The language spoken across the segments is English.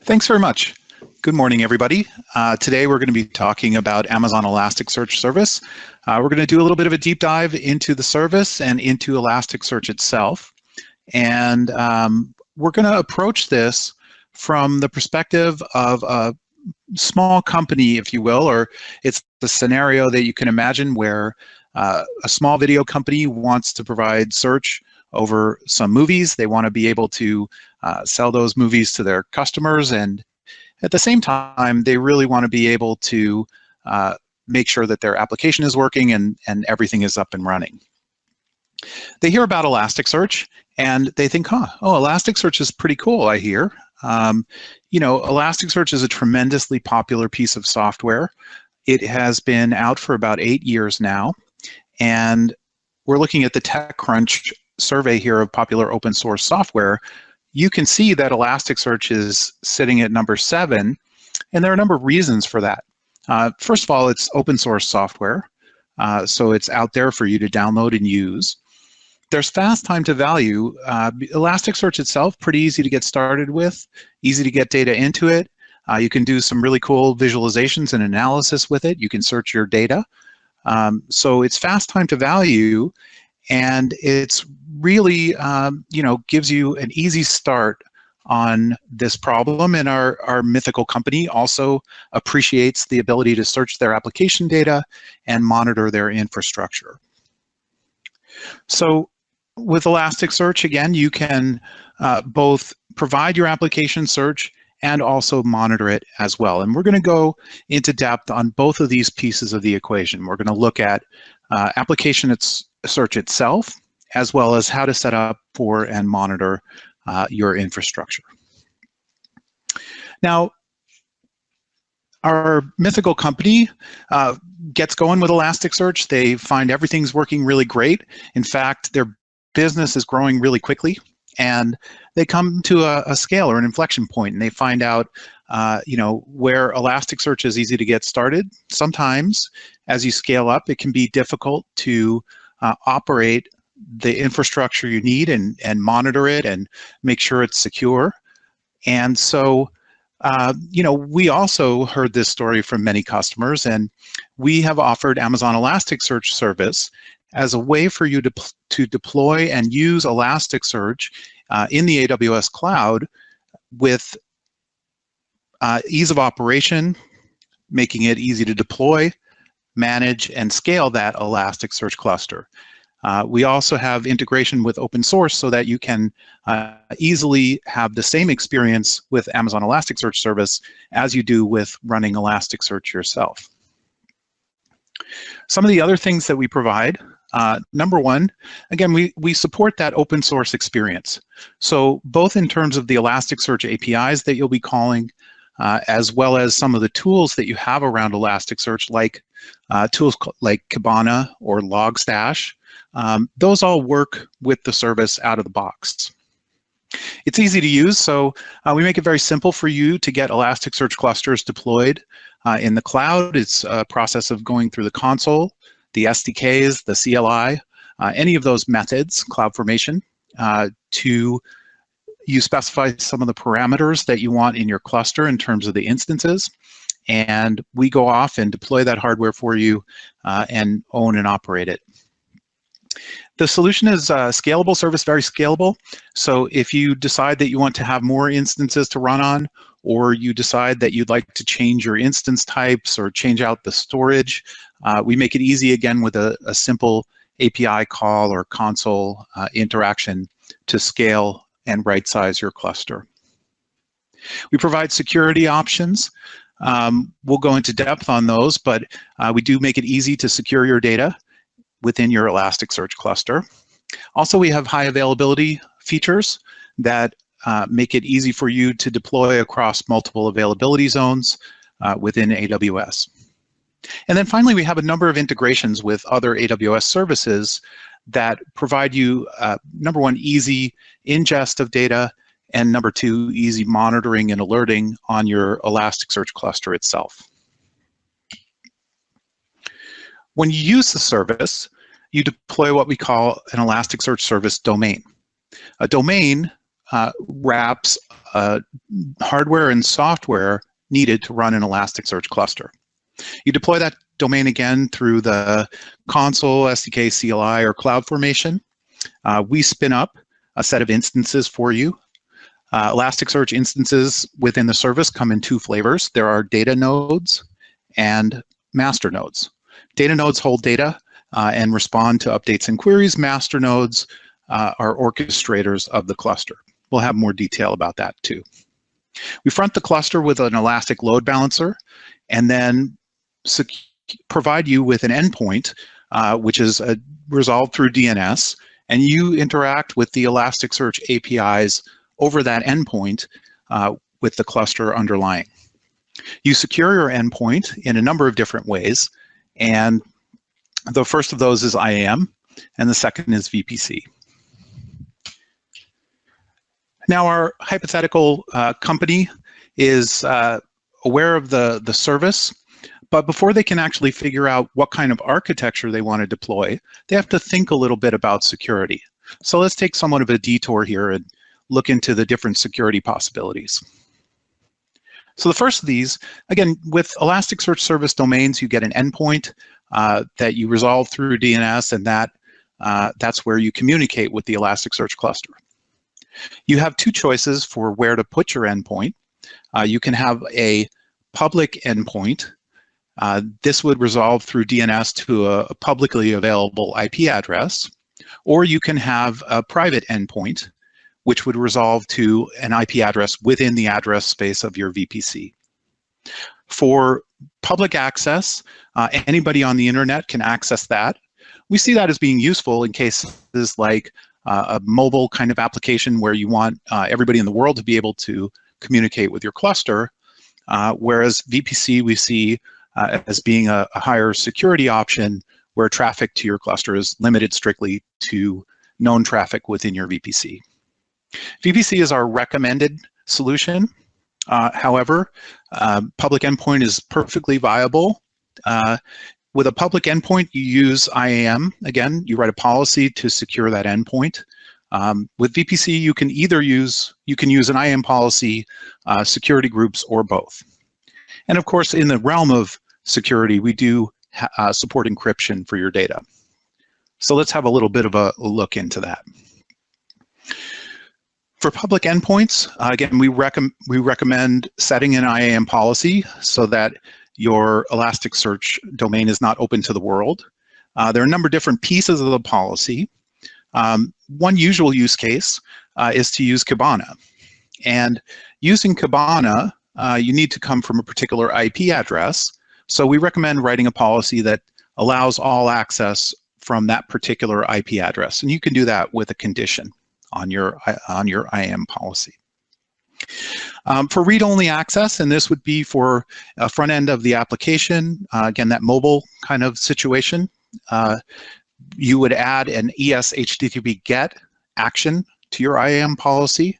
Thanks very much. Good morning, everybody. Today we're going to be talking about Amazon Elasticsearch service. We're going to do a little bit of a deep dive into the service and into Elasticsearch itself. And we're going to approach this from the perspective of a small company, if you will, or it's the scenario that you can imagine where a small video company wants to provide search over some movies. They want to be able to sell those movies to their customers, and at the same time, they really want to be able to make sure that their application is working and everything is up and running. They hear about Elasticsearch and they think, oh, Elasticsearch is pretty cool, I hear. You know, Elasticsearch is a tremendously popular piece of software. It has been out for about 8 years now, and we're looking at the TechCrunch survey here of popular open source software. You can see that Elasticsearch is sitting at number 7, and there are a number of reasons for that. First of all, it's open source software, so it's out there for you to download and use. There's fast time to value. Elasticsearch itself, pretty easy to get started with, easy to get data into it. You can do some really cool visualizations and analysis with it. You can search your data. So it's fast time to value, and it's really, you know, gives you an easy start on this problem. And our mythical company also appreciates the ability to search their application data and monitor their infrastructure. So with Elasticsearch, again, you can both provide your application search and also monitor it as well. And we're going to go into depth on both of these pieces of the equation. We're going to look at application search itself, as well as how to set up for and monitor your infrastructure. Now, our mythical company gets going with Elasticsearch. They find everything's working really great. In fact, their business is growing really quickly, and they come to a scale or an inflection point, and they find out you know, where Elasticsearch is easy to get started. Sometimes, as you scale up, it can be difficult to operate the infrastructure you need and monitor it and make sure it's secure. And so, you know, we also heard this story from many customers, and we have offered Amazon Elasticsearch service as a way for you to deploy and use Elasticsearch in the AWS cloud with ease of operation, making it easy to deploy, manage, and scale that Elasticsearch cluster. We also have integration with open source so that you can easily have the same experience with Amazon Elasticsearch service as you do with running Elasticsearch yourself. Some of the other things that we provide, number one, again, we support that open source experience. So both in terms of the Elasticsearch APIs that you'll be calling, as well as some of the tools that you have around Elasticsearch, like tools like Kibana or Logstash. Those all work with the service out of the box. It's easy to use, so we make it very simple for you to get Elasticsearch clusters deployed in the cloud. It's a process of going through the console, the SDKs, the CLI, any of those methods, CloudFormation, you specify some of the parameters that you want in your cluster in terms of the instances, and we go off and deploy that hardware for you and own and operate it. The solution is a scalable service, very scalable. So if you decide that you want to have more instances to run on, or you decide that you'd like to change your instance types or change out the storage, we make it easy again with a simple API call or console interaction to scale and right-size your cluster. We provide security options. We'll go into depth on those, but we do make it easy to secure your data within your Elasticsearch cluster. Also, we have high availability features that make it easy for you to deploy across multiple availability zones within AWS. And then finally, we have a number of integrations with other AWS services that provide you, number one, easy ingest of data, and number two, easy monitoring and alerting on your Elasticsearch cluster itself. When you use the service, you deploy what we call an Elasticsearch service domain. A domain wraps hardware and software needed to run an Elasticsearch cluster. You deploy that domain again through the console, SDK, CLI, or CloudFormation. We spin up a set of instances for you. Elasticsearch instances within the service come in two flavors. There are data nodes and master nodes. Data nodes hold data and respond to updates and queries. Master nodes are orchestrators of the cluster. We'll have more detail about that too. We front the cluster with an Elastic load balancer and then provide you with an endpoint, which is resolved through DNS, and you interact with the Elasticsearch APIs over that endpoint with the cluster underlying. You secure your endpoint in a number of different ways, and the first of those is IAM, and the second is VPC. Now, our hypothetical company is aware of the service, but before they can actually figure out what kind of architecture they want to deploy, they have to think a little bit about security. So let's take somewhat of a detour here and look into the different security possibilities. So the first of these, again, with Elasticsearch service domains, you get an endpoint that you resolve through DNS, and that's where you communicate with the Elasticsearch cluster. You have two choices for where to put your endpoint. You can have a public endpoint. This would resolve through DNS to a publicly available IP address, or you can have a private endpoint, which would resolve to an IP address within the address space of your VPC. For public access, anybody on the internet can access that. We see that as being useful in cases like a mobile kind of application where you want everybody in the world to be able to communicate with your cluster, whereas VPC we see as being a higher security option where traffic to your cluster is limited strictly to known traffic within your VPC. VPC is our recommended solution. However, public endpoint is perfectly viable. With a public endpoint, you use IAM. Again, you write a policy to secure that endpoint. With VPC, you can either use an IAM policy, security groups, or both. And of course, in the realm of security, we do support encryption for your data. So let's have a little bit of a look into that. For public endpoints, again, we recommend setting an IAM policy so that your Elasticsearch domain is not open to the world. There are a number of different pieces of the policy. One usual use case is to use Kibana. And using Kibana, you need to come from a particular IP address. So we recommend writing a policy that allows all access from that particular IP address. And you can do that with a condition on your IAM policy. For read-only access, and this would be for a front end of the application, again, that mobile kind of situation, you would add an ES HTTP GET action to your IAM policy.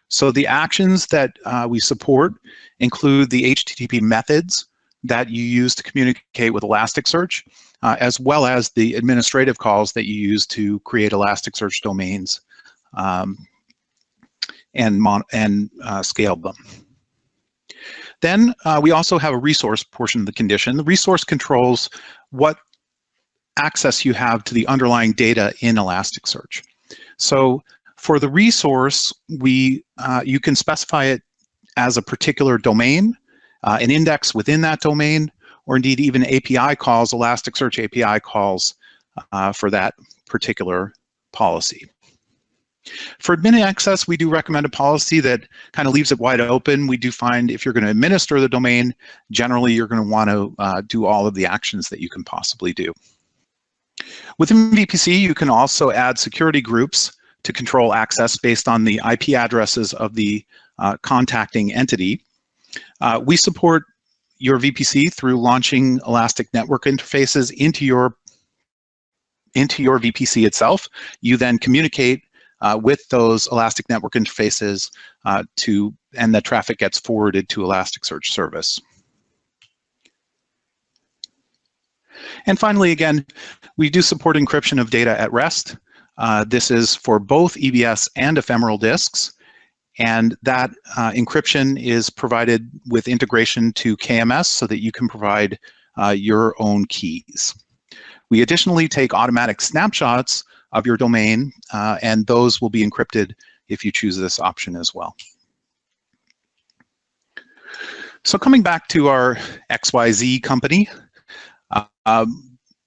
So the actions that we support include the HTTP methods that you use to communicate with Elasticsearch, as well as the administrative calls that you use to create Elasticsearch domains and scale them. Then we also have a resource portion of the condition. The resource controls what access you have to the underlying data in Elasticsearch. So for the resource, you can specify it as a particular domain, an index within that domain, or indeed even API calls, Elasticsearch API calls for that particular policy. For admin access, we do recommend a policy that kind of leaves it wide open. We do find if you're going to administer the domain, generally you're going to want to do all of the actions that you can possibly do. Within VPC, you can also add security groups to control access based on the IP addresses of the contacting entity. We support your VPC through launching Elastic Network interfaces into your VPC itself. You then communicate with those Elastic Network interfaces and the traffic gets forwarded to Elasticsearch service. And finally, again, we do support encryption of data at rest. This is for both EBS and ephemeral disks. And that encryption is provided with integration to KMS so that you can provide your own keys. We additionally take automatic snapshots of your domain, and those will be encrypted if you choose this option as well. So coming back to our XYZ company,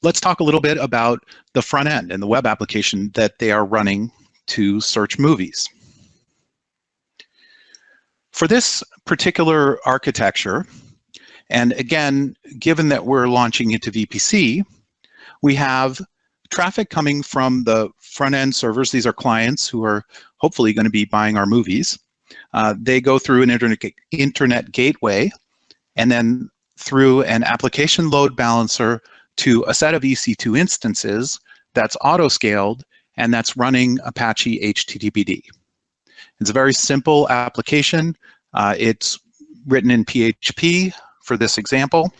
let's talk a little bit about the front end and the web application that they are running to search movies. For this particular architecture, and again, given that we're launching into VPC, we have traffic coming from the front-end servers. These are clients who are hopefully going to be buying our movies. They go through an internet gateway and then through an application load balancer to a set of EC2 instances that's auto-scaled and that's running Apache HTTPD. It's a very simple application. It's written in PHP for this example.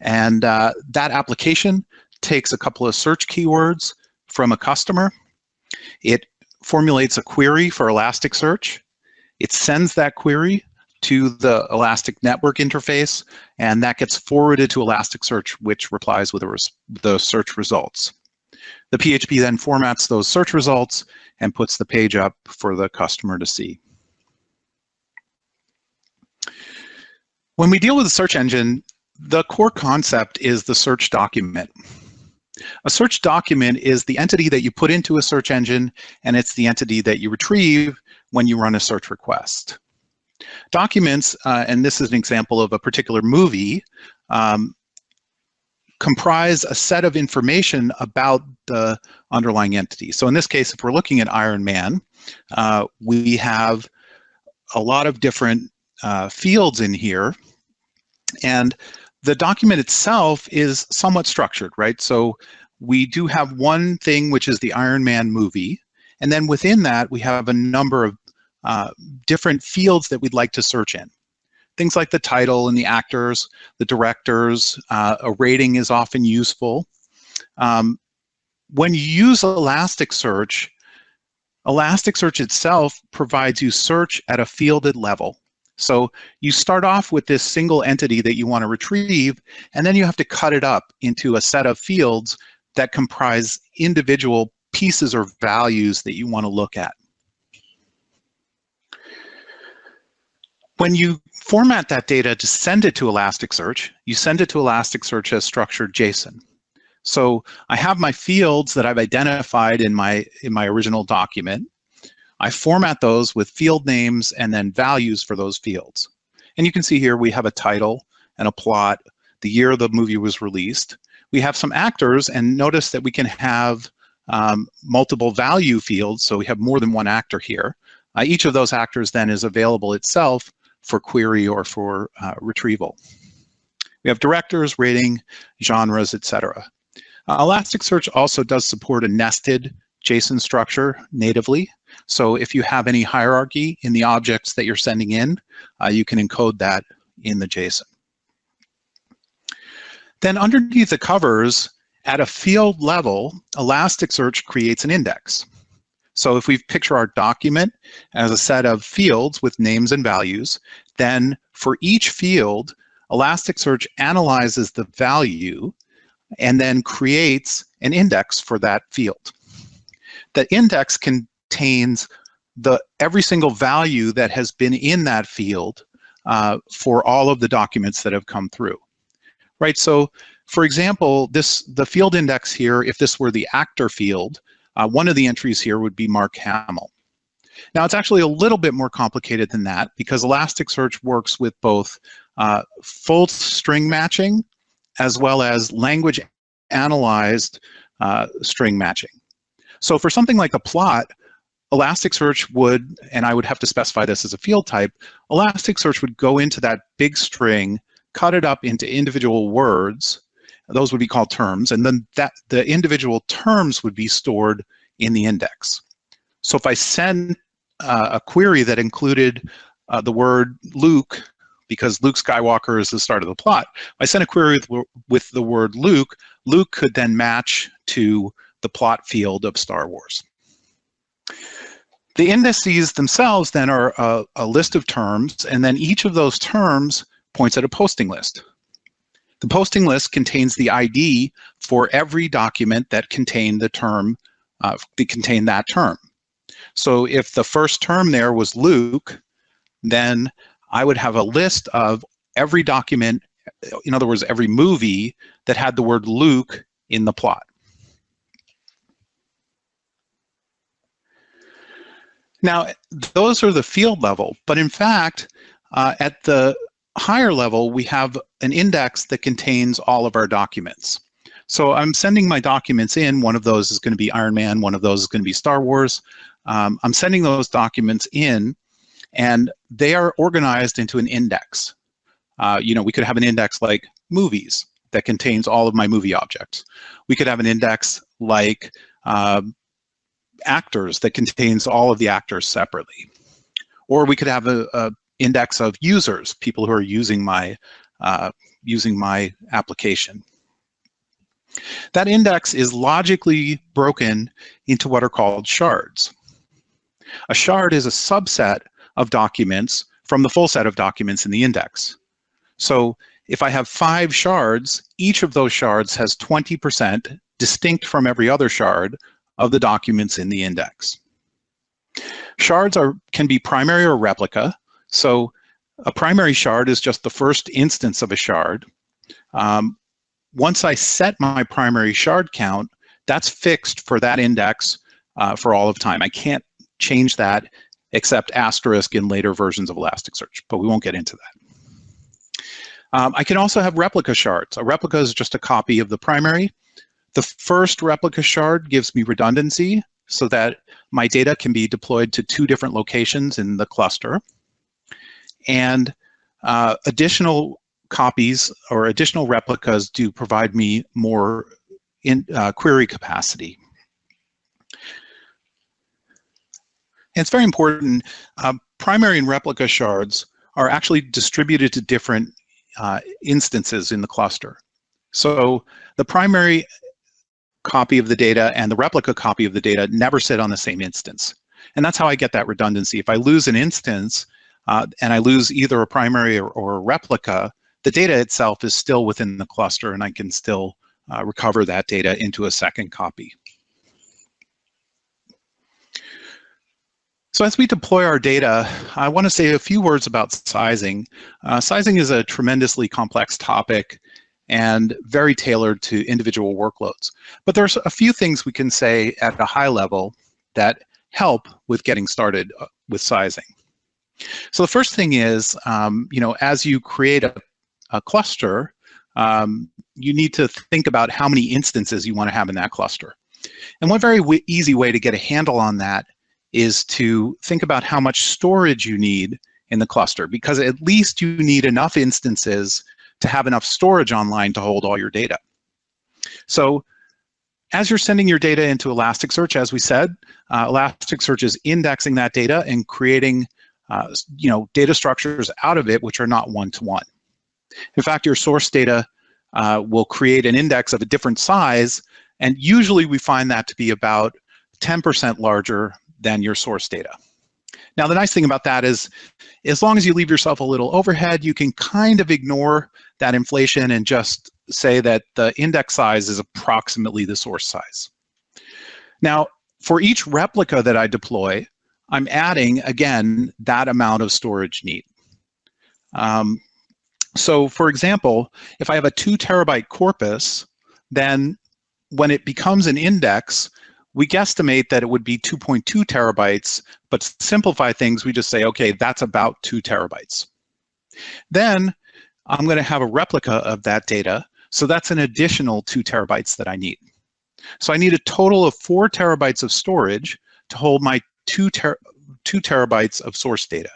And that application takes a couple of search keywords from a customer. It formulates a query for Elasticsearch. It sends that query to the Elastic Network interface, and that gets forwarded to Elasticsearch, which replies with the search results. The PHP then formats those search results and puts the page up for the customer to see. When we deal with the search engine, the core concept is the search document. A search document is the entity that you put into a search engine, and it's the entity that you retrieve when you run a search request. Documents, and this is an example of a particular movie, comprise a set of information about the underlying entity. So in this case, if we're looking at Iron Man, we have a lot of different fields in here, and the document itself is somewhat structured, right? So we do have one thing, which is the Iron Man movie, and then within that, we have a number of different fields that we'd like to search in. Things like the title and the actors, the directors, a rating is often useful. When you use Elasticsearch, Elasticsearch itself provides you search at a fielded level. So you start off with this single entity that you want to retrieve, and then you have to cut it up into a set of fields that comprise individual pieces or values that you want to look at. When you format that data to send it to Elasticsearch, you send it to Elasticsearch as structured JSON. So I have my fields that I've identified in my original document. I format those with field names and then values for those fields. And you can see here we have a title and a plot, the year the movie was released. We have some actors, and notice that we can have multiple value fields, so we have more than one actor here. Each of those actors then is available itself for query or for retrieval. We have directors, rating, genres, etc. Elasticsearch also does support a nested JSON structure natively. So if you have any hierarchy in the objects that you're sending in, you can encode that in the JSON. Then underneath the covers, at a field level, Elasticsearch creates an index. So if we picture our document as a set of fields with names and values, then for each field, Elasticsearch analyzes the value and then creates an index for that field. The index contains every single value that has been in that field for all of the documents that have come through. Right, so for example, the field index here, if this were the actor field, one of the entries here would be Mark Hamill. Now, it's actually a little bit more complicated than that because Elasticsearch works with both full string matching as well as language analyzed string matching. So for something like a plot, Elasticsearch would, and I would have to specify this as a field type, Elasticsearch would go into that big string, cut it up into individual words. Those would be called terms, and then the individual terms would be stored in the index. So if I send a query that included the word Luke, because Luke Skywalker is the start of the plot, if I send a query with the word Luke, Luke could then match to the plot field of Star Wars. The indices themselves then are a list of terms, and then each of those terms points at a posting list. The posting list contains the ID for every document that contained the term, that contained that term. So if the first term there was Luke, then I would have a list of every document, in other words, every movie that had the word Luke in the plot. Now, those are the field level, but in fact, at the higher level, we have an index that contains all of our documents. So I'm sending my documents in. One of those is going to be Iron Man. One of those is going to be Star Wars. I'm sending those documents in, and they are organized into an index. We could have an index like movies that contains all of my movie objects. We could have an index like actors that contains all of the actors separately. Or we could have a index of users, people who are using my application. That index is logically broken into what are called shards. A shard is a subset of documents from the full set of documents in the index. So if I have 5 shards, each of those shards has 20% distinct from every other shard of the documents in the index. Shards can be primary or replica. So a primary shard is just the first instance of a shard. Once I set my primary shard count, that's fixed for that index for all of time. I can't change that except asterisk in later versions of Elasticsearch, but we won't get into that. I can also have replica shards. A replica is just a copy of the primary. The first replica shard gives me redundancy so that my data can be deployed to 2 different locations in the cluster. And additional copies or additional replicas do provide me more query capacity. And it's very important, primary and replica shards are actually distributed to different instances in the cluster. So the primary copy of the data and the replica copy of the data never sit on the same instance. And that's how I get that redundancy. If I lose an instance and I lose either a primary or a replica, the data itself is still within the cluster and I can still recover that data into a second copy. So as we deploy our data, I want to say a few words about sizing. Sizing is a tremendously complex topic and very tailored to individual workloads. But there's a few things we can say at a high level that help with getting started with sizing. So the first thing is, as you create a cluster, you need to think about how many instances you want to have in that cluster. And one very easy way to get a handle on that is to think about how much storage you need in the cluster, because at least you need enough instances to have enough storage online to hold all your data. So as you're sending your data into Elasticsearch, as we said, Elasticsearch is indexing that data and creating data structures out of it which are not one-to-one. In fact, your source data will create an index of a different size, and usually we find that to be about 10% larger than your source data. Now, the nice thing about that is, as long as you leave yourself a little overhead, you can kind of ignore that inflation and just say that the index size is approximately the source size. Now, for each replica that I deploy, I'm adding, again, that amount of storage need. So, for example, if I have a 2 terabyte corpus, then when it becomes an index, we guesstimate that it would be 2.2 terabytes, but to simplify things, we just say, okay, that's about 2 terabytes. Then I'm going to have a replica of that data, so that's an additional 2 terabytes that I need. So I need a total of 4 terabytes of storage to hold my 2 terabytes of source data.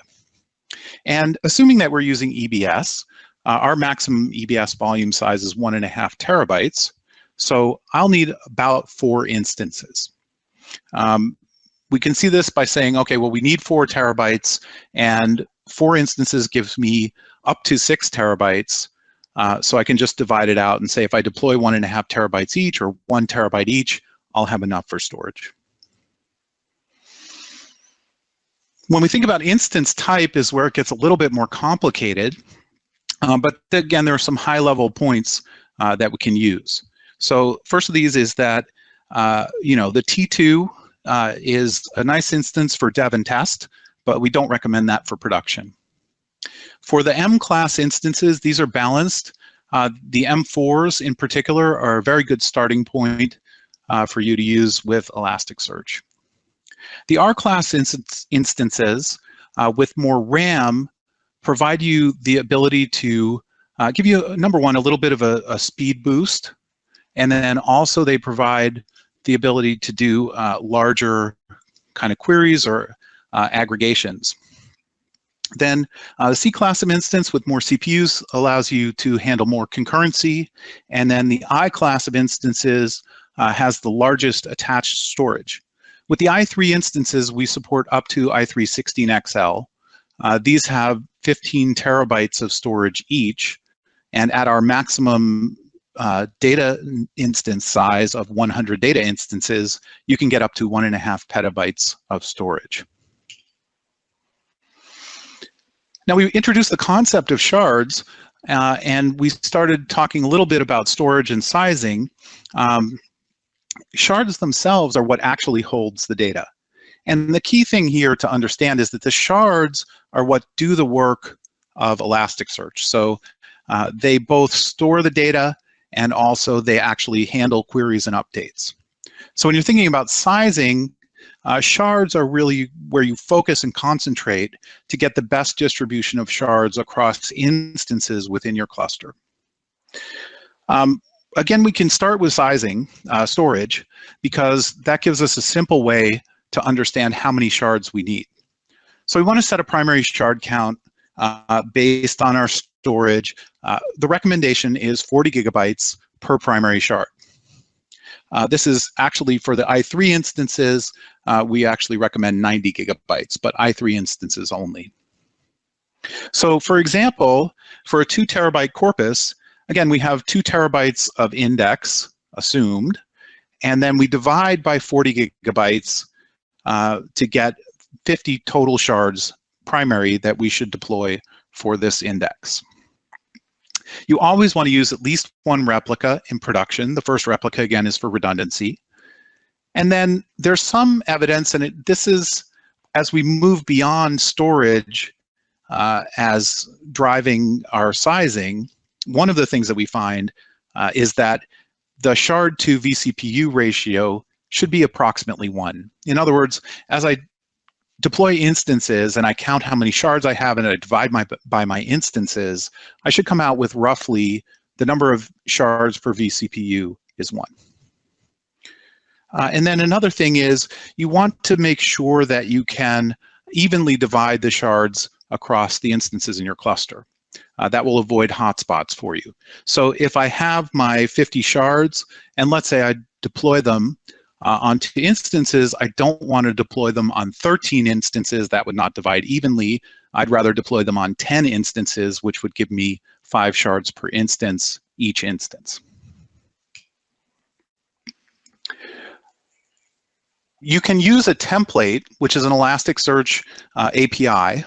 And assuming that we're using EBS, our maximum EBS volume size is 1.5 terabytes. So I'll need about 4 instances. We can see this by saying, okay, well, we need 4 terabytes, and 4 instances gives me up to 6 terabytes. So I can just divide it out and say if I deploy 1.5 terabytes each or 1 terabyte each, I'll have enough for storage. When we think about instance type is where it gets a little bit more complicated, but again, there are some high-level points that we can use. So first of these is that the T2 is a nice instance for dev and test, but we don't recommend that for production. For the M-class instances, these are balanced. The M4s in particular are a very good starting point for you to use with Elasticsearch. The R-class instances with more RAM provide you the ability to give you, number one, a little bit of a speed boost, and then also they provide the ability to do larger kind of queries or aggregations. Then the C-class of instance with more CPUs allows you to handle more concurrency, and then the I-class of instances has the largest attached storage. With the i3 instances, we support up to i3 16XL. These have 15 terabytes of storage each, and at our maximum data instance size of 100 data instances, you can get up to 1.5 petabytes of storage. Now, we introduced the concept of shards, and we started talking a little bit about storage and sizing. Shards themselves are what actually holds the data. And the key thing here to understand is that the shards are what do the work of Elasticsearch. So they both store the data and also they actually handle queries and updates. So when you're thinking about sizing, shards are really where you focus and concentrate to get the best distribution of shards across instances within your cluster. Again, we can start with sizing, storage, because that gives us a simple way to understand how many shards we need. So we want to set a primary shard count based on our storage. The recommendation is 40 gigabytes per primary shard. This is actually for the i3 instances, we actually recommend 90 gigabytes, but i3 instances only. So for example, for a 2 terabyte corpus, again, we have 2 terabytes of index assumed, and then we divide by 40 gigabytes to get 50 total shards primary that we should deploy for this index. You always want to use at least one replica in production. The first replica, again, is for redundancy. And then there's some evidence, and this is as we move beyond storage as driving our sizing, one of the things that we find is that the shard to vCPU ratio should be approximately 1. In other words, as I deploy instances and I count how many shards I have and I divide by my instances, I should come out with roughly the number of shards per vCPU is 1. And then another thing is you want to make sure that you can evenly divide the shards across the instances in your cluster. That will avoid hotspots for you. So if I have my 50 shards, and let's say I deploy them onto instances, I don't want to deploy them on 13 instances. That would not divide evenly. I'd rather deploy them on 10 instances, which would give me 5 shards per instance, each instance. You can use a template, which is an Elasticsearch API,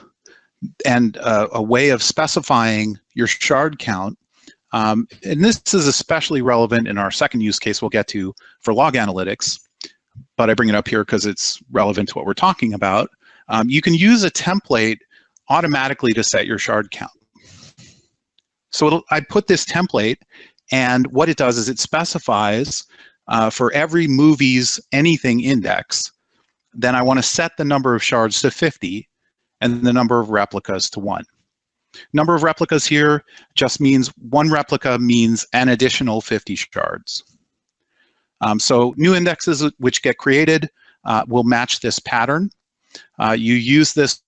and a way of specifying your shard count. And this is especially relevant in our second use case we'll get to for log analytics, but I bring it up here because it's relevant to what we're talking about. You can use a template automatically to set your shard count. So I put this template, and what it does is it specifies for every movies anything index, then I want to set the number of shards to 50 and the number of replicas to 1. Number of replicas here just means one replica means an additional 50 shards. So new indexes which get created will match this pattern. You use this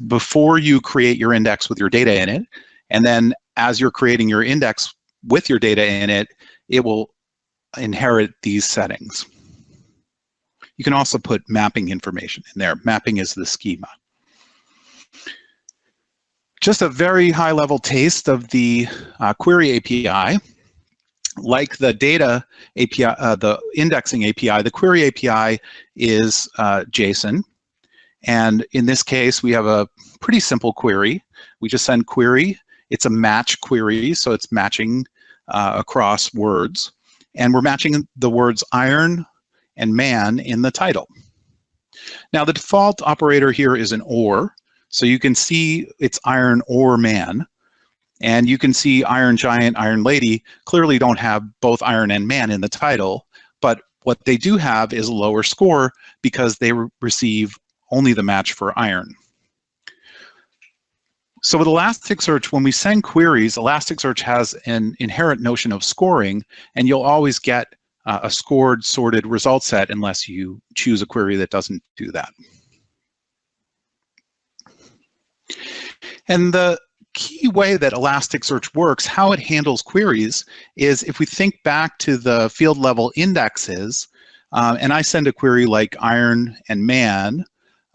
before you create your index with your data in it, and then as you're creating your index with your data in it, it will inherit these settings. You can also put mapping information in there. Mapping is the schema. Just a very high-level taste of the query API. Like the data API, the indexing API, the query API is JSON. And in this case, we have a pretty simple query. We just send query. It's a match query, so it's matching across words. And we're matching the words iron and man in the title. Now, the default operator here is an or, so you can see it's iron or man. And you can see Iron Giant, Iron Lady clearly don't have both iron and man in the title, but what they do have is a lower score because they receive only the match for iron. So with Elasticsearch, when we send queries, Elasticsearch has an inherent notion of scoring, and you'll always get a scored, sorted result set unless you choose a query that doesn't do that. And the key way that Elasticsearch works, how it handles queries, is if we think back to the field level indexes, and I send a query like iron and man,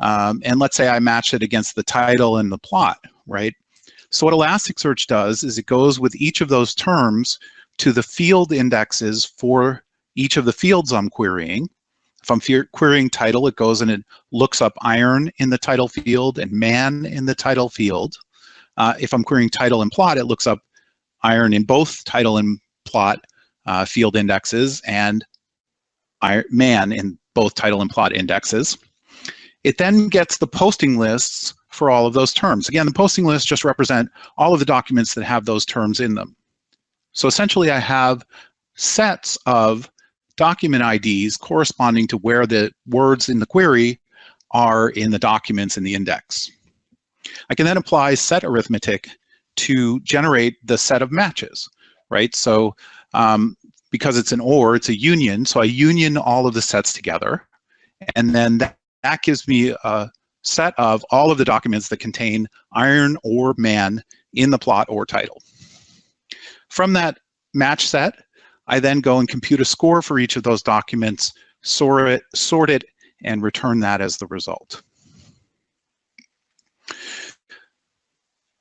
and let's say I match it against the title and the plot, right? So what Elasticsearch does is it goes with each of those terms to the field indexes for each of the fields I'm querying. If I'm querying title, it goes and it looks up iron in the title field and man in the title field. If I'm querying title and plot, it looks up iron in both title and plot field indexes and man in both title and plot indexes. It then gets the posting lists for all of those terms. Again, the posting lists just represent all of the documents that have those terms in them. So essentially, I have sets of document IDs corresponding to where the words in the query are in the documents in the index. I can then apply set arithmetic to generate the set of matches, right? So because it's an or, it's a union, so I union all of the sets together, and then that gives me a set of all of the documents that contain iron or man in the plot or title. From that match set, I then go and compute a score for each of those documents, sort it, and return that as the result.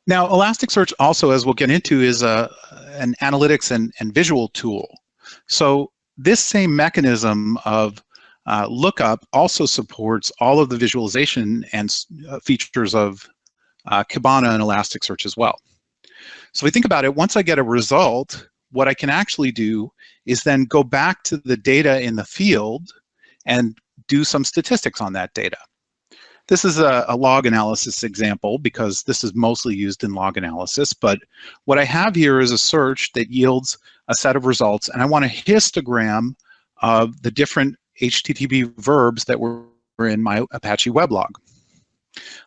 Now, Elasticsearch also, as we'll get into, is an analytics and visual tool. So this same mechanism of lookup also supports all of the visualization and features of Kibana and Elasticsearch as well. So if we think about it, once I get a result, what I can actually do is then go back to the data in the field and do some statistics on that data. This is a log analysis example because this is mostly used in log analysis, but what I have here is a search that yields a set of results, and I want a histogram of the different HTTP verbs that were in my Apache weblog.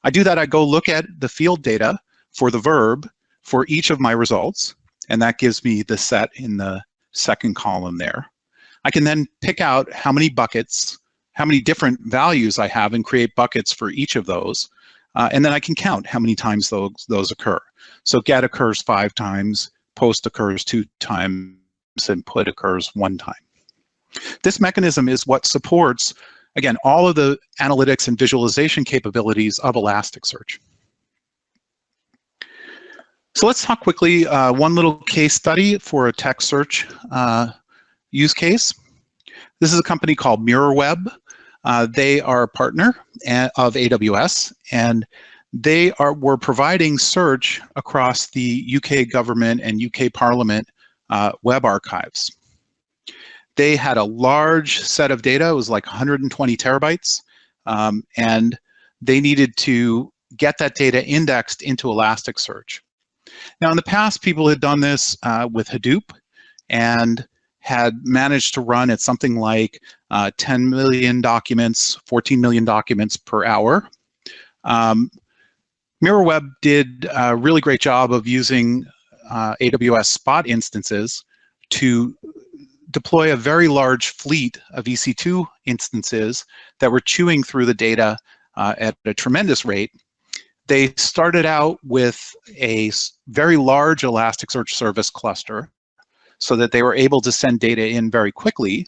I do that, I go look at the field data for the verb for each of my results, and that gives me the set in the second column there. I can then pick out how many buckets, how many different values I have and create buckets for each of those. And then I can count how many times those occur. So get occurs 5 times, post occurs 2 times, and put occurs 1 time. This mechanism is what supports, again, all of the analytics and visualization capabilities of Elasticsearch. So let's talk quickly, one little case study for a text search use case. This is a company called MirrorWeb. They are a partner of AWS, and they were providing search across the UK government and UK Parliament web archives. They had a large set of data. It was like 120 terabytes, and they needed to get that data indexed into Elasticsearch. Now, in the past, people had done this with Hadoop and had managed to run at something like 10 million documents, 14 million documents per hour. MirrorWeb did a really great job of using AWS Spot instances to deploy a very large fleet of EC2 instances that were chewing through the data at a tremendous rate. They started out with a very large Elasticsearch service cluster so that they were able to send data in very quickly.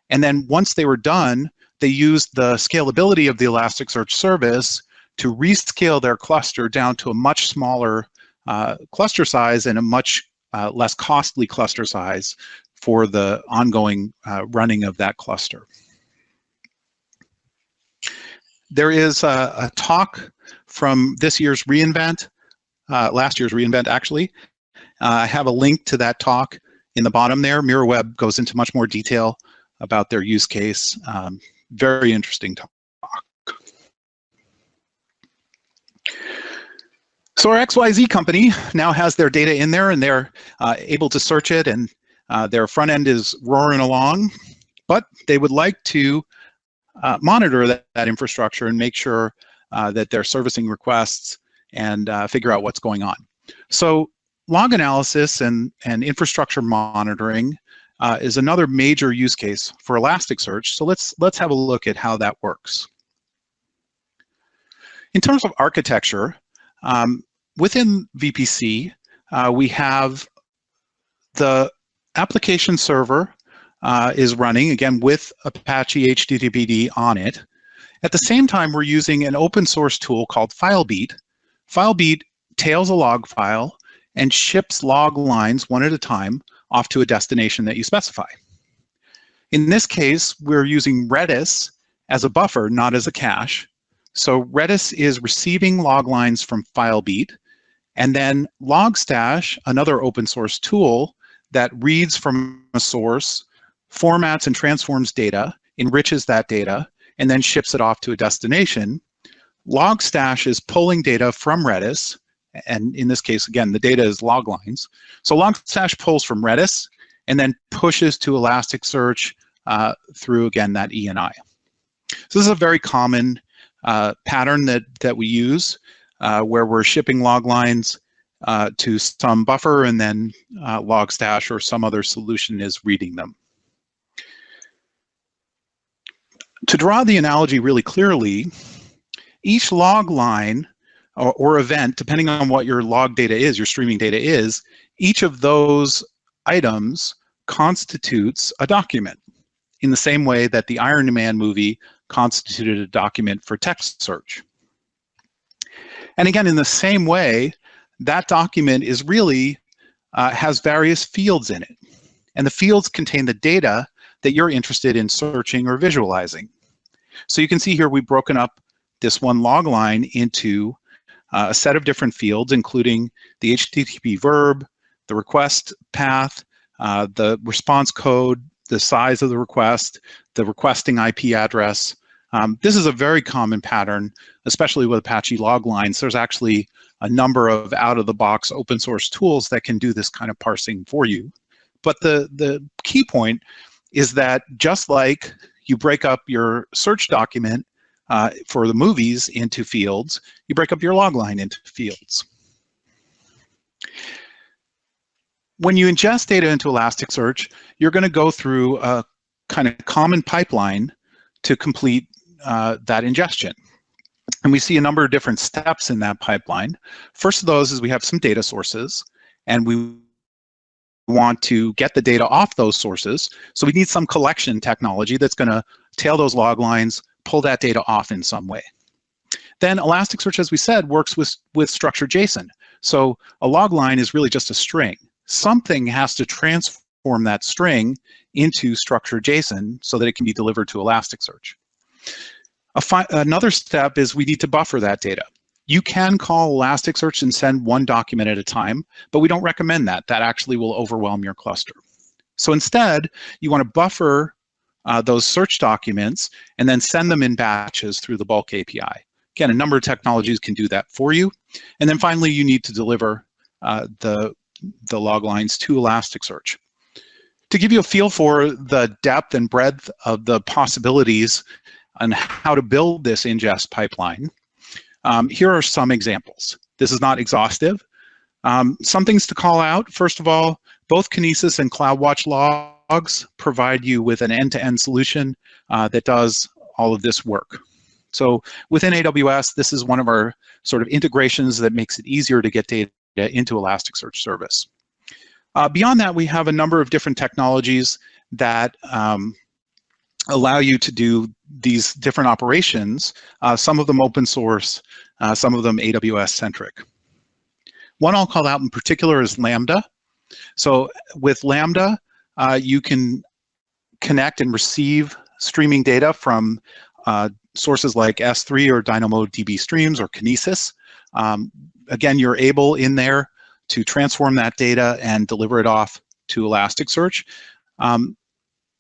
And then once they were done, they used the scalability of the Elasticsearch service to rescale their cluster down to a much smaller cluster size and a much less costly cluster size for the ongoing running of that cluster. There is a talk from this year's reInvent, last year's reInvent actually. I have a link to that talk in the bottom there. MirrorWeb goes into much more detail about their use case. Very interesting talk. So our XYZ company now has their data in there, and they're able to search it, and their front end is roaring along, but they would like to monitor that infrastructure and make sure that they're servicing requests and figure out what's going on. So log analysis and infrastructure monitoring is another major use case for Elasticsearch. So let's have a look at how that works. In terms of architecture, within VPC, we have the application server is running, again, with Apache HTTPD on it. At the same time, we're using an open source tool called FileBeat. FileBeat tails a log file and ships log lines one at a time off to a destination that you specify. In this case, we're using Redis as a buffer, not as a cache. So Redis is receiving log lines from FileBeat, and then Logstash, another open source tool that reads from a source, formats and transforms data, enriches that data, and then ships it off to a destination. Logstash is pulling data from Redis, and in this case, again, the data is log lines. So Logstash pulls from Redis and then pushes to Elasticsearch through, again, that ENI. So this is a very common pattern that we use where we're shipping log lines to some buffer, and then Logstash or some other solution is reading them. To draw the analogy really clearly, each log line or event, depending on what your log data is, your streaming data is, each of those items constitutes a document in the same way that the Iron Man movie constituted a document for text search. And again, in the same way, that document is really, has various fields in it. And the fields contain the data that you're interested in searching or visualizing. So you can see here we've broken up this one log line into a set of different fields, including the HTTP verb, the request path, the response code, the size of the request, the requesting IP address. This is a very common pattern, especially with Apache log lines. There's actually a number of out-of-the-box open source tools that can do this kind of parsing for you. But the key point is that just like you break up your search document for the movies into fields, you break up your log line into fields. When you ingest data into Elasticsearch, you're going to go through a kind of common pipeline to complete that ingestion. And we see a number of different steps in that pipeline. First of those is we have some data sources, and we want to get the data off those sources. So we need some collection technology that's going to tail those log lines, pull that data off in some way. Then Elasticsearch, as we said, works with structured JSON. So a log line is really just a string. Something has to transform that string into structured JSON so that it can be delivered to Elasticsearch. Another step is we need to buffer that data. You can call Elasticsearch and send one document at a time, but we don't recommend that. That actually will overwhelm your cluster. So instead, you want to buffer those search documents and then send them in batches through the bulk API. Again, a number of technologies can do that for you. And then finally, you need to deliver the log lines to Elasticsearch. To give you a feel for the depth and breadth of the possibilities on how to build this ingest pipeline, here are some examples. This is not exhaustive. Some things to call out. First of all, both Kinesis and CloudWatch logs provide you with an end-to-end solution that does all of this work. So within AWS, this is one of our sort of integrations that makes it easier to get data into Elasticsearch service. Beyond that, we have a number of different technologies that allow you to do these different operations, some of them open source, some of them AWS centric. One I'll call out in particular is Lambda. So with Lambda, you can connect and receive streaming data from sources like S3 or DynamoDB streams or Kinesis. Again, you're able in there to transform that data and deliver it off to Elasticsearch.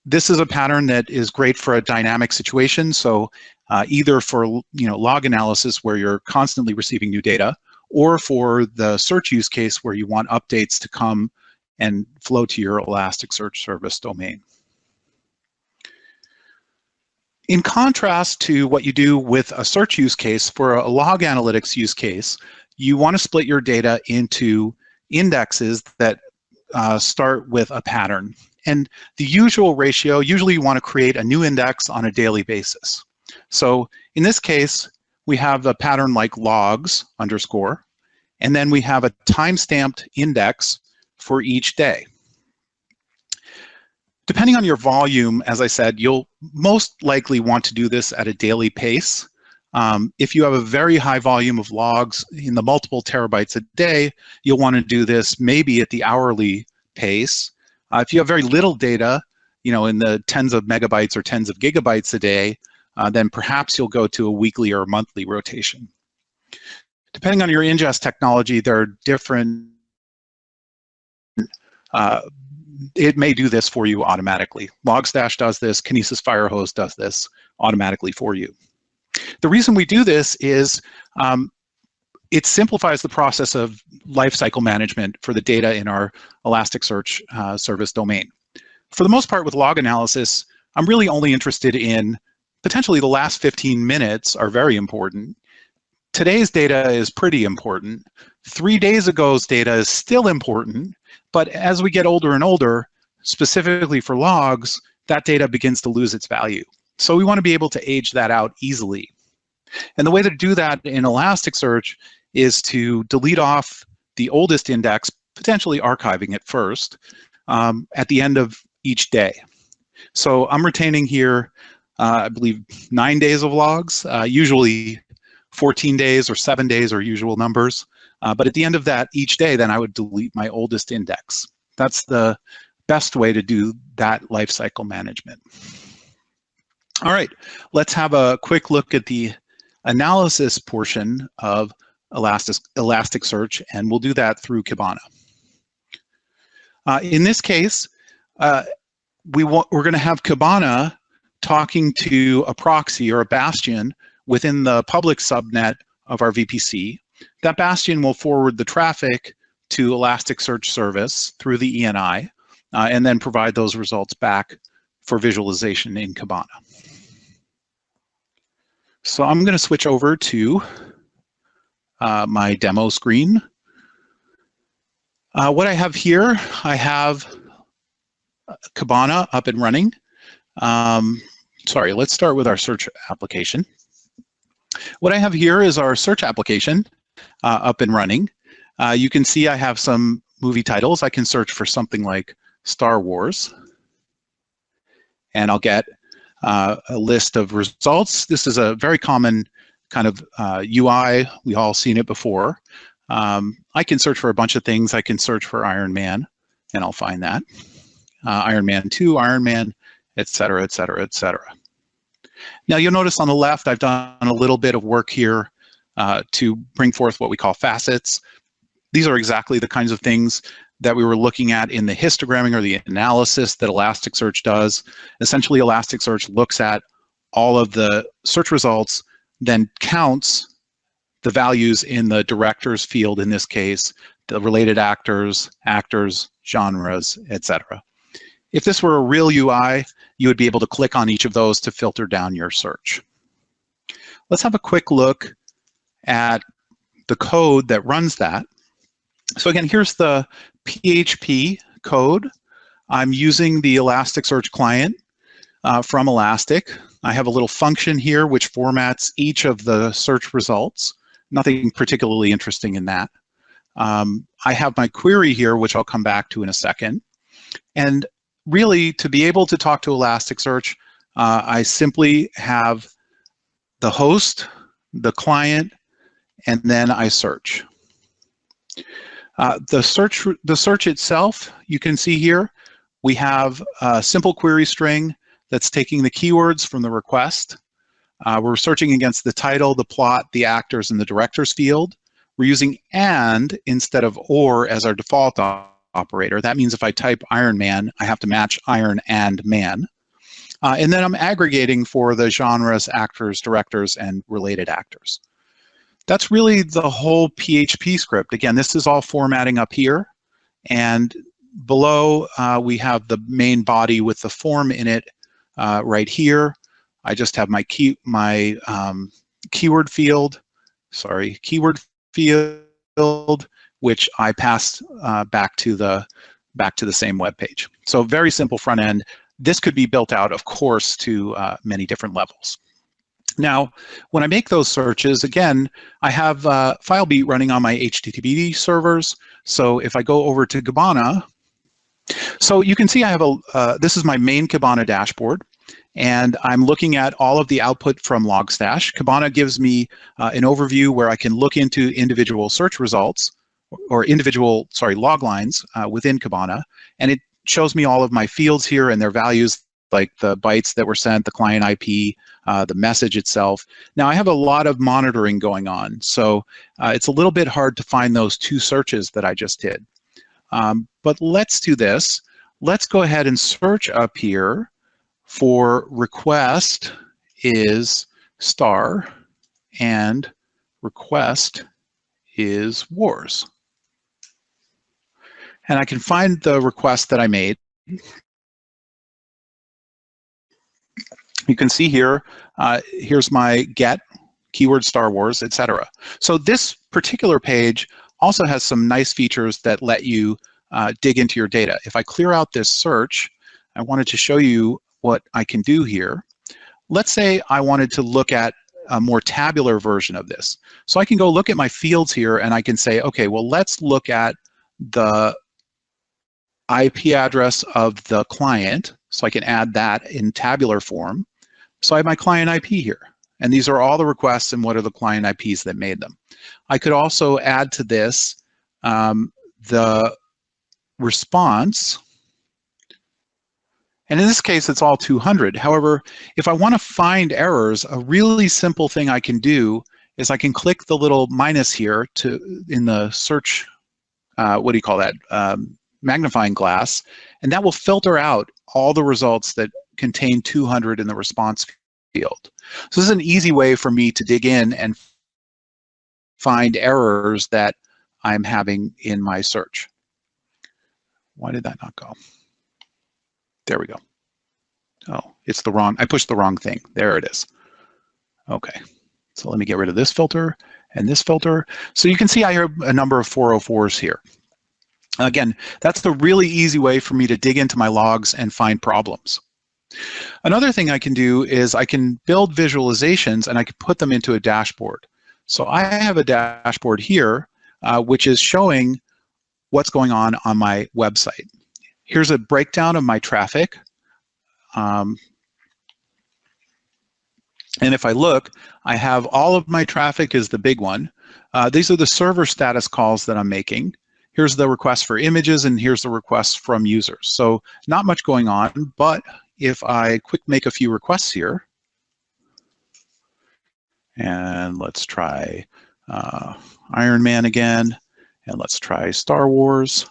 This is a pattern that is great for a dynamic situation. So either for log analysis where you're constantly receiving new data, or for the search use case where you want updates to come and flow to your Elasticsearch service domain. In contrast to what you do with a search use case, for a log analytics use case, you want to split your data into indexes that start with a pattern. And the usual ratio, usually you want to create a new index on a daily basis. So in this case, we have a pattern like logs _, and then we have a time-stamped index for each day. Depending on your volume, as I said, you'll most likely want to do this at a daily pace. If you have a very high volume of logs in the multiple terabytes a day, you'll want to do this maybe at the hourly pace. If you have very little data, in the tens of megabytes or tens of gigabytes a day, then perhaps you'll go to a weekly or monthly rotation. Depending on your ingest technology, there are different, it may do this for you automatically. Logstash does this, Kinesis Firehose does this automatically for you. The reason we do this is it simplifies the process of lifecycle management for the data in our Elasticsearch service domain. For the most part with log analysis, I'm really only interested in potentially the last 15 minutes are very important. Today's data is pretty important. 3 days ago's data is still important, but as we get older and older, specifically for logs, that data begins to lose its value. So we want to be able to age that out easily. And the way to do that in Elasticsearch is to delete off the oldest index, potentially archiving it first, at the end of each day. So I'm retaining here, I believe, 9 days of logs, usually 14 days or 7 days are usual numbers. But at the end of that each day, then I would delete my oldest index. That's the best way to do that lifecycle management. All right, let's have a quick look at the analysis portion of Elasticsearch, and we'll do that through Kibana. In this case, we're going to have Kibana talking to a proxy or a bastion within the public subnet of our VPC. That bastion will forward the traffic to Elasticsearch service through the ENI, and then provide those results back for visualization in Kibana. So I'm going to switch over to my demo screen. What I have here, I have Kibana up and running. Sorry, let's start with our search application. What I have here is our search application up and running. You can see I have some movie titles. I can search for something like Star Wars, and I'll get a list of results. This is a very common kind of UI. We've all seen it before. I can search for a bunch of things. I can search for Iron Man, and I'll find that. Iron Man 2, Iron Man, et cetera, et cetera, et cetera. Now you'll notice on the left, I've done a little bit of work here to bring forth what we call facets. These are exactly the kinds of things that we were looking at in the histogramming or the analysis that Elasticsearch does. Essentially, Elasticsearch looks at all of the search results, then counts the values in the directors field, in this case, the related actors, genres, etc. If this were a real UI, you would be able to click on each of those to filter down your search. Let's have a quick look at the code that runs that. So again, here's the PHP code. I'm using the Elasticsearch client from Elastic. I have a little function here which formats each of the search results. Nothing particularly interesting in that. I have my query here, which I'll come back to in a second. And really, to be able to talk to Elasticsearch, I simply have the host, the client, and then I search. The search itself, you can see here, we have a simple query string that's taking the keywords from the request. We're searching against the title, the plot, the actors, and the directors field. We're using and instead of or as our default operator. That means if I type Iron Man, I have to match Iron and Man. And then I'm aggregating for the genres, actors, directors, and related actors. That's really the whole PHP script. Again, this is all formatting up here. And below, we have the main body with the form in it right here. I just have my keyword field, which I pass back to the same web page. So very simple front end. This could be built out, of course, to many different levels. Now, when I make those searches, again, I have FileBeat running on my HTTP servers. So if I go over to Kibana, so you can see I have this is my main Kibana dashboard. And I'm looking at all of the output from Logstash. Kibana gives me an overview where I can look into individual search results or individual, log lines within Kibana. And it shows me all of my fields here and their values, like the bytes that were sent, the client IP, the message itself. Now, I have a lot of monitoring going on. So it's a little bit hard to find those two searches that I just did. But let's do this. Let's go ahead and search up here for request is star and request is wars. And I can find the request that I made. You can see here, here's my get, keyword Star Wars, etc. So this particular page also has some nice features that let you dig into your data. If I clear out this search, I wanted to show you what I can do here. Let's say I wanted to look at a more tabular version of this. So I can go look at my fields here and I can say, okay, well, let's look at the IP address of the client. So I can add that in tabular form. So I have my client IP here. And these are all the requests and what are the client IPs that made them. I could also add to this the response. And in this case, it's all 200. However, if I want to find errors, a really simple thing I can do is I can click the little minus here in the search, magnifying glass, and that will filter out all the results that contain 200 in the response field. So this is an easy way for me to dig in and find errors that I'm having in my search. Why did that not go? There we go. Oh, it's the wrong, I pushed the wrong thing. There it is. Okay, so let me get rid of this filter and this filter. So you can see I have a number of 404s here. Again, that's the really easy way for me to dig into my logs and find problems. Another thing I can do is I can build visualizations and I can put them into a dashboard. So I have a dashboard here, which is showing what's going on my website. Here's a breakdown of my traffic. And if I look, I have all of my traffic is the big one. These are the server status calls that I'm making. Here's the request for images, and here's the requests from users. So not much going on, but if I make a few requests here, and let's try Iron Man again, and let's try Star Wars.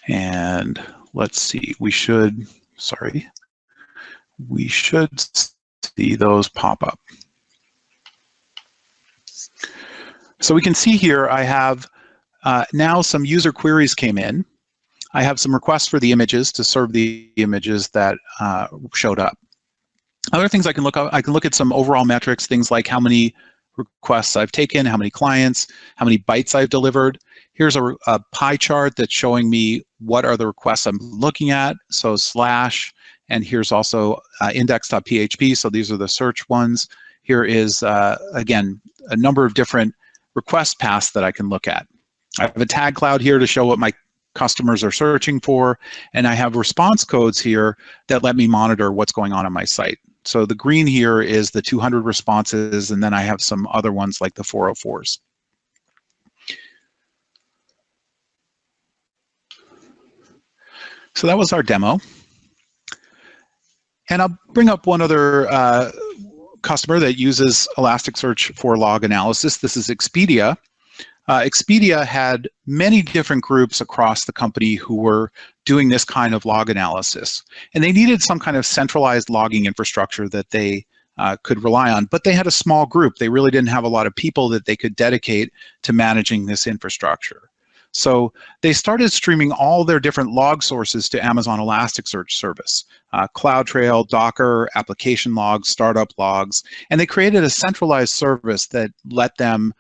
And let's see, we should see those pop up. So we can see here I have now some user queries came in. I have some requests for the images to serve the images that showed up. Other things I can look at some overall metrics, things like how many requests I've taken, how many clients, how many bytes I've delivered. Here's a pie chart that's showing me what are the requests I'm looking at. So slash, and here's also index.php. So these are the search ones. Here is, again, a number of different request paths that I can look at. I have a tag cloud here to show what my customers are searching for, and I have response codes here that let me monitor what's going on my site. So the green here is the 200 responses, and then I have some other ones like the 404s. So that was our demo. And I'll bring up one other customer that uses Elasticsearch for log analysis. This is Expedia. Expedia had many different groups across the company who were doing this kind of log analysis. And they needed some kind of centralized logging infrastructure that they could rely on. But they had a small group. They really didn't have a lot of people that they could dedicate to managing this infrastructure. So they started streaming all their different log sources to Amazon Elasticsearch service, CloudTrail, Docker, application logs, startup logs, and they created a centralized service that let them,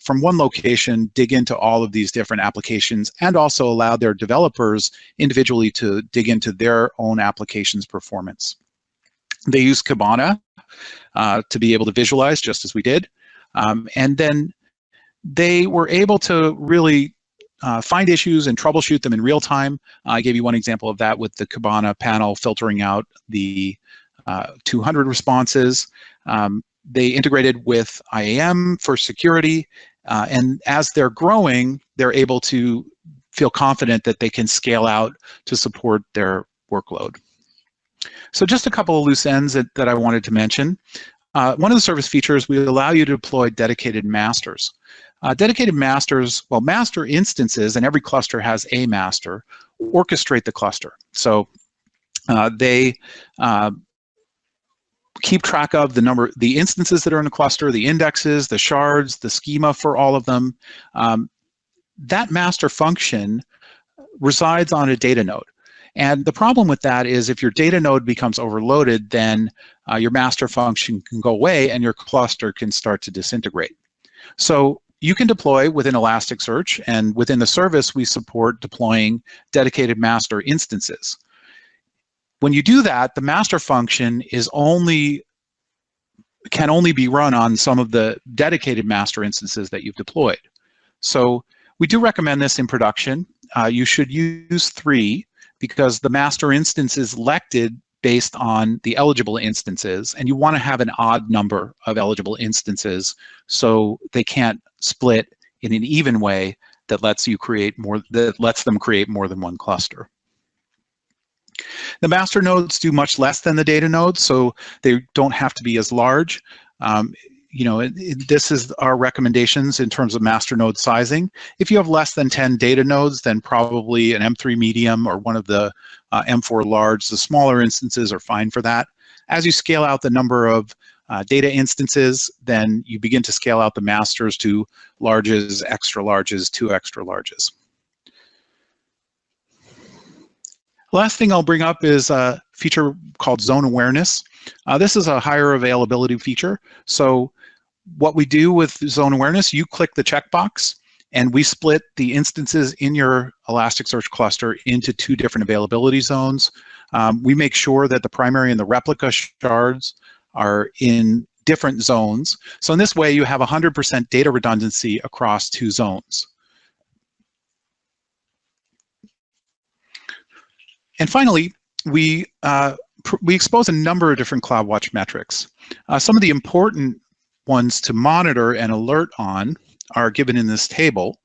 from one location, dig into all of these different applications and also allowed their developers individually to dig into their own application's performance. They used Kibana to be able to visualize, just as we did, and then they were able to really find issues and troubleshoot them in real time. I gave you one example of that with the Kibana panel filtering out the 200 responses. They integrated with IAM for security, and as they're growing, they're able to feel confident that they can scale out to support their workload. So just a couple of loose ends that I wanted to mention. One of the service features, we allow you to deploy dedicated masters. Dedicated masters, well, master instances, and every cluster has a master, orchestrate the cluster. So they keep track of the instances that are in the cluster, the indexes, the shards, the schema for all of them. That master function resides on a data node. And the problem with that is if your data node becomes overloaded, then your master function can go away and your cluster can start to disintegrate. So you can deploy within Elasticsearch, and within the service, we support deploying dedicated master instances. When you do that, the master function can only be run on some of the dedicated master instances that you've deployed. So we do recommend this in production. You should use 3 because the master instance is selected based on the eligible instances, and you want to have an odd number of eligible instances so they can't split in an even way that lets them create more than one cluster. The master nodes do much less than the data nodes, so they don't have to be as large. This is our recommendations in terms of master node sizing. If you have less than 10 data nodes, then probably an M3 medium or one of the M4 large. The smaller instances are fine for that. As you scale out the number of data instances, then you begin to scale out the masters to larges, extra larges, 2 extra larges. Last thing I'll bring up is a feature called zone awareness. This is a higher availability feature. So what we do with zone awareness, you click the checkbox and we split the instances in your Elasticsearch cluster into 2 different availability zones. We make sure that the primary and the replica shards are in different zones. So in this way, you have 100% data redundancy across 2 zones. And finally, we expose a number of different CloudWatch metrics. Some of the important ones to monitor and alert on are given in this table.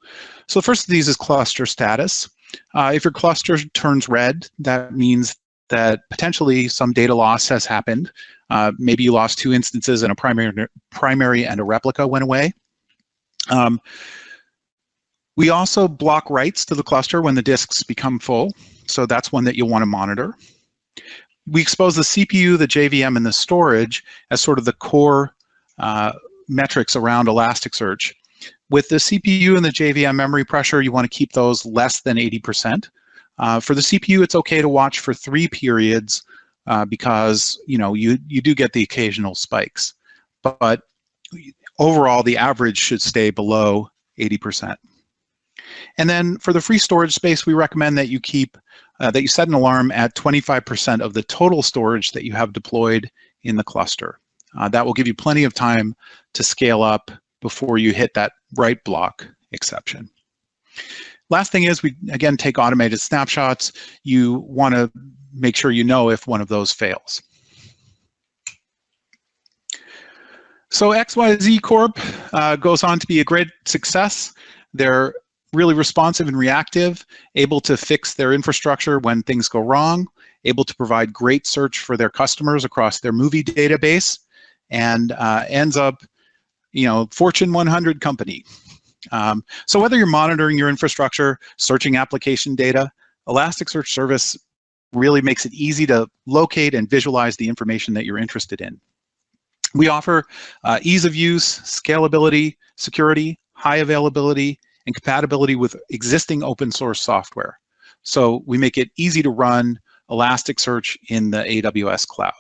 So the first of these is cluster status. If your cluster turns red, that means that potentially some data loss has happened. Maybe you lost 2 instances and a primary and a replica went away. We also block writes to the cluster when the disks become full. So that's one that you'll want to monitor. We expose the CPU, the JVM, and the storage as sort of the core metrics around Elasticsearch. With the CPU and the JVM memory pressure, you want to keep those less than 80%. For the CPU, it's okay to watch for 3 periods because you do get the occasional spikes. But overall, the average should stay below 80%. And then for the free storage space, we recommend that you set an alarm at 25% of the total storage that you have deployed in the cluster. That will give you plenty of time to scale up before you hit that write block exception. Last thing is we, again, take automated snapshots. You want to make sure you know if one of those fails. So XYZ Corp goes on to be a great success. They're really responsive and reactive, able to fix their infrastructure when things go wrong, able to provide great search for their customers across their movie database, and ends up, Fortune 100 company. So whether you're monitoring your infrastructure, searching application data, Elasticsearch service really makes it easy to locate and visualize the information that you're interested in. We offer ease of use, scalability, security, high availability, and compatibility with existing open source software. So we make it easy to run Elasticsearch in the AWS cloud.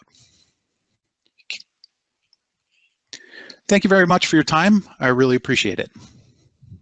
Thank you very much for your time. I really appreciate it.